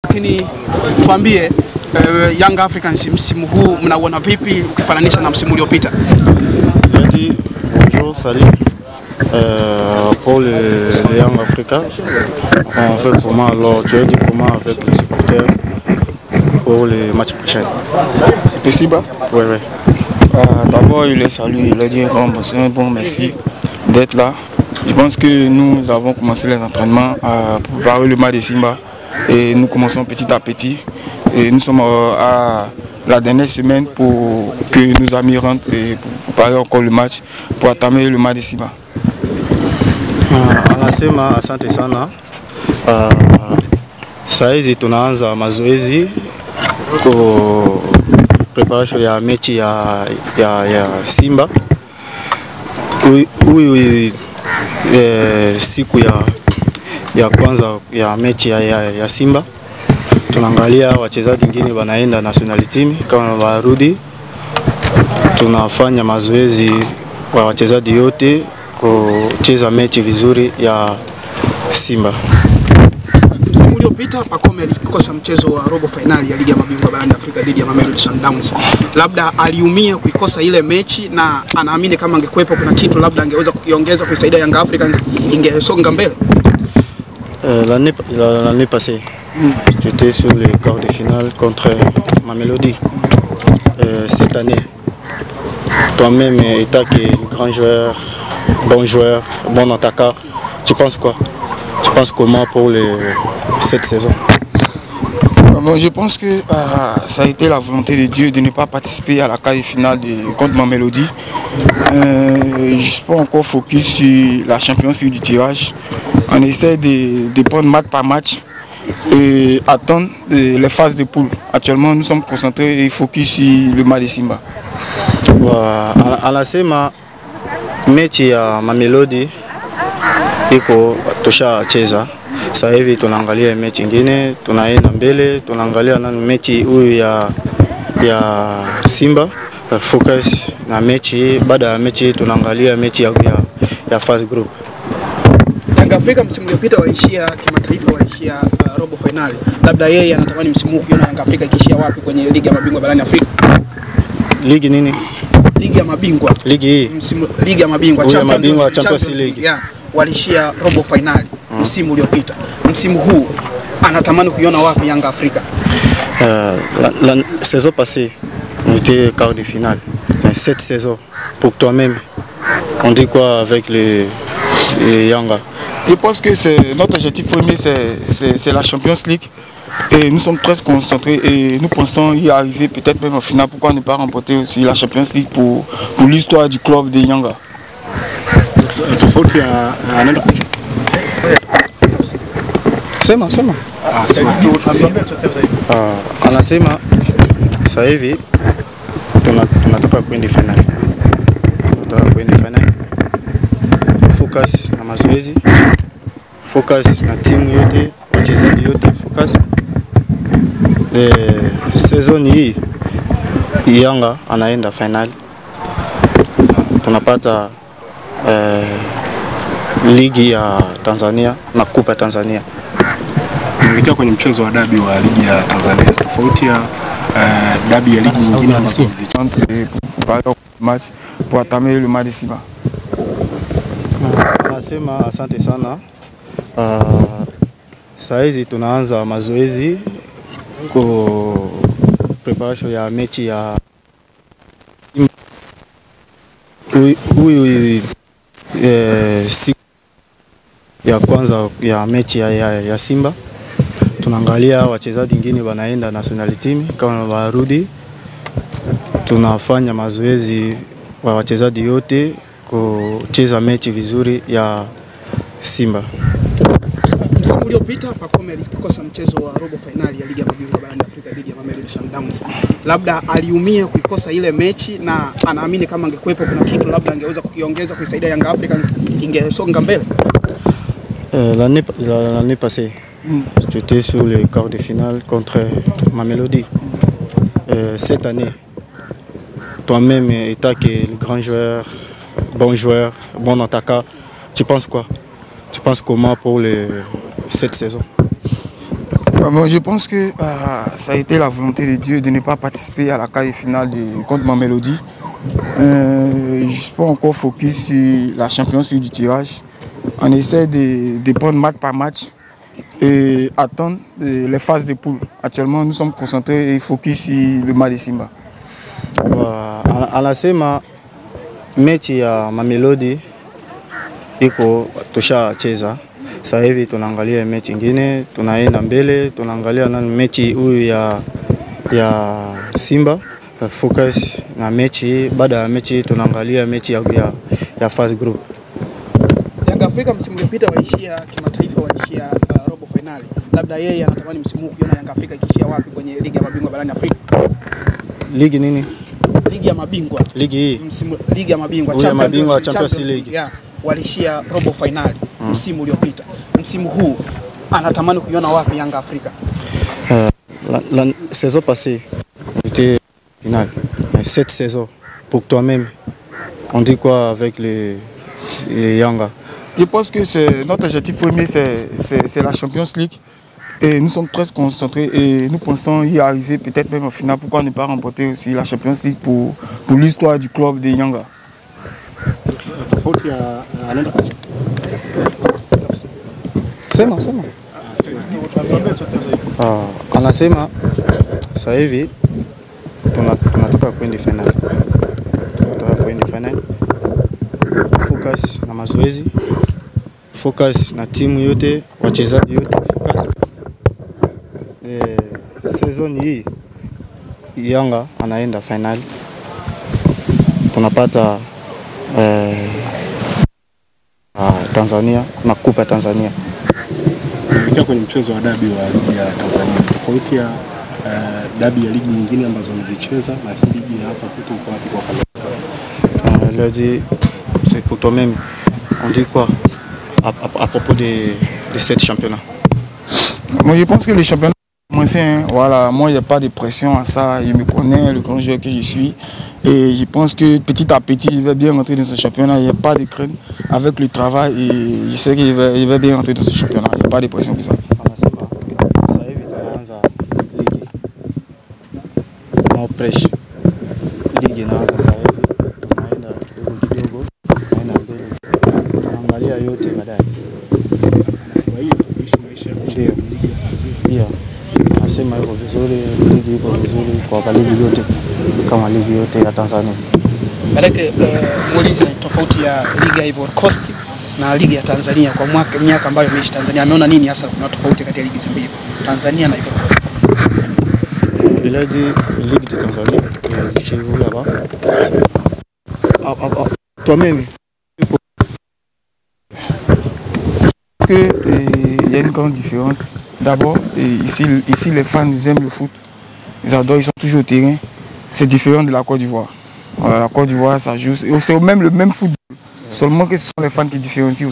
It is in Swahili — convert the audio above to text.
lakini tuambie Young Africans msimu huu mnaona vipi ukifananisha na msimu uliopita? Bonjour, salut. Pour les Young Africains, on fait comment alors? Tu as dit comment avec les supporters pour les matchs prochains? Les Simba? Oui, oui. D'abord, il les salue, il a dit un bon merci d'être là. Je pense que nous avons commencé les entraînements à préparer le match de Simba et nous commençons petit à petit. Et nous sommes à la dernière semaine pour que nos amis rentrent et pour préparer encore le match, pour entamer le match de Simba. Anasema asante sana. Saizi tunaanza mazoezi kwa preparation ya mechi ya Simba. Huyu siku ya kwanza ya mechi ya Simba. Tunaangalia wachezaji wengine wanaenda national team kama warudi. Tunafanya mazoezi wa wachezaji yote kucheza mechi vizuri ya Simba. Msimu uliopita Pacome alikosa mchezo wa robo finali ya ligi ya mabingwa barani Afrika dhidi ya Mamelodi Sundowns. Labda aliumia kuikosa ile mechi na anaamini kama angekuepo kuna kitu labda angeweza kukiongeza kuisaidia Young Africans ingesonga mbele. L'année passée, j'étais sur le quart de finale contre Mamelodi. Cette année, toi-même étant grand joueur, bon joueur, bon attaquant, tu penses quoi? Tu penses comment pour cette saison? Je pense que ça a été la volonté de Dieu de ne pas participer à la quart de finale contre Mamelodi. Je ne suis pas encore focus sur la Champions League du tirage. On essaie de prendre match par match et attendre les phases de poule. Actuellement, nous sommes concentrés et focus sur le match de Simba. Anasema mechi ya Mamelodi iko tushacheza. Sasa hivi tunaangalia mechi nyingine, tunaenda mbele, tunaangalia na mechi huyu ya Simba, focus na mechi. Baada ya mechi tunaangalia mechi ya first group. Young Africa msimu uliopita walishia kimataifa, walishia robo finali. Labda yeye anatamani msimu huu kuona Young Africa ikishia wapi kwenye ligi ya mabingwa barani Afrika? Ligi nini? Ligi ya mabingwa. Ligi hii. Ligi ya mabingwa Champions League. Yeah, walishia robo finali msimu uliopita. Msimu huu anatamani kuiona wapi Young Africa? La saison passée, on était quart de finale. Mais cette saison, pour toi-même, on dit quoi avec les Yanga? Je pense que notre objectif premier, c'est la Champions League. Et nous sommes très concentrés et nous pensons y arriver peut-être même au final. Pourquoi ne pas remporter aussi la Champions League pour l'histoire du club de Yanga? Sema. Anasema sasa hivi tunatoka kwenda finali. Focus na mazoezi, focus na timu yote, wachezaji yote, focus. Season hii Yanga anaenda finali. Tunapata ligi ya Tanzania na kupa Tanzania. Nimeelekea kwenye mchezo wa dabi wa ligi ya Tanzania. Tofauti ya dabi ya ligi nyingine pour entamer le match de Simba. Nasema asante sana. Saizi tunaanza mazoezi kwa preparation ya mechi ya huyu siku ya kwanza ya mechi ya Simba. Tunaangalia wachezaji wengine wanaenda national team kama warudi. Tunafanya mazoezi wa wachezaji yote kucheza mechi vizuri ya Simba. Msimu uliopita Pacome alikosa mchezo wa robo finali ya ligi ya mabingwa barani Afrika dhidi ya Mamelodi Sundowns. Labda aliumia kuikosa ile mechi na anaamini kama angekuepo kuna kitu labda angeweza kukiongeza kuisaidia Young Africans ingesonga mbele. L'année passée, j'étais sur le quart de finale contre Mamelodi. Cette année, toi-même étant grand joueur, bon joueur, bon attaquant, tu penses quoi? Tu penses comment pour cette saison? Je pense que ça a été la volonté de Dieu de ne pas participer à la quart de finale contre Mamelodi. Je ne suis pas encore focus sur la Champions League du tirage. On essaie de prendre match par match et attendre les phases de poule. Actuellement, nous sommes concentrés et focus sur le match de Simba. Anasema mechi ya Mamelodi iko tushacheza. Sasa hivi tunaangalia mechi nyingine, tunaenda mbele, tunaangalia na mechi huyu ya Simba, focus na mechi. Baada ya mechi tunaangalia mechi ya first group. Yanga Afrika msimu uliopita walishia kimataifa, walishia robo finali. Labda yeye anatamani msimu huu kuona Yanga Afrika ikishia wapi kwenye ligi ya mabingwa barani Afrika? Ligi nini? Ligi ya mabingwa. Ligi hii. Ligi ya mabingwa, Champions League. Yeah, walishia robo finali msimu uliopita. Msimu huu anatamani kuiona wapi Yanga Afrika? La saison passée, on était finale. Cette saison, pour toi-même, on dit quoi avec les Yanga? Je pense que notre objectif premier, c'est la Champions League. Et nous sommes très concentrés et nous pensons y arriver peut-être même au final. Pourquoi ne pas remporter aussi la Champions League pour l'histoire du club de Yanga? Sema. Anasema sasa hivi tunatoka kwenda final. Focus na mazoezi, focus na timu yote, wachezaji yote, focus. Season hii Yanga anaenda final. Tunapata Tanzania na kupa Tanzania. Kuelekea kwenye mchezo wa dabi wa ligi ya Tanzania, tofauti ya dabi ya ligi nyingine ambazo mzicheza na hii ligi hapa kwetu uko wapi kwa kama? Lundi, c'est pour toi-même. On dit quoi à propos de cette championnat? Moi, je pense que le championnat, voilà, moi, il n'y a pas de pression à ça. Je me connais, le grand joueur que je suis. Et je pense que petit à petit, il va bien rentrer dans ce championnat. Il n'y a pas de crainte avec le travail. Et je sais qu'il va bien rentrer dans ce championnat. Il n'y a pas de pression pour ça. Anasema iko vizuri, ligi iko vizuri kwa ligi yote kama ligi yote ya Tanzania. Baraka, muulize tofauti ya ligi ya Ivory Coast na ligi ya Tanzania kwa miaka ambayo imeishi Tanzania. Ameona nini hasa kuna tofauti kati ya ligi hizo mbili, Tanzania na Ivory Coast? Il a dit ligue de Tanzanie, chez vous là-bas. Toi-même. Parce qu'il y a une grande différence. D'abord, ici les fans ils aiment le foot. Ils adorent, ils sont toujours au terrain. C'est différent de la Côte d'Ivoire. Voilà, la Côte d'Ivoire, ça joue. C'est même le même football. Seulement que ce sont les fans qui différencient.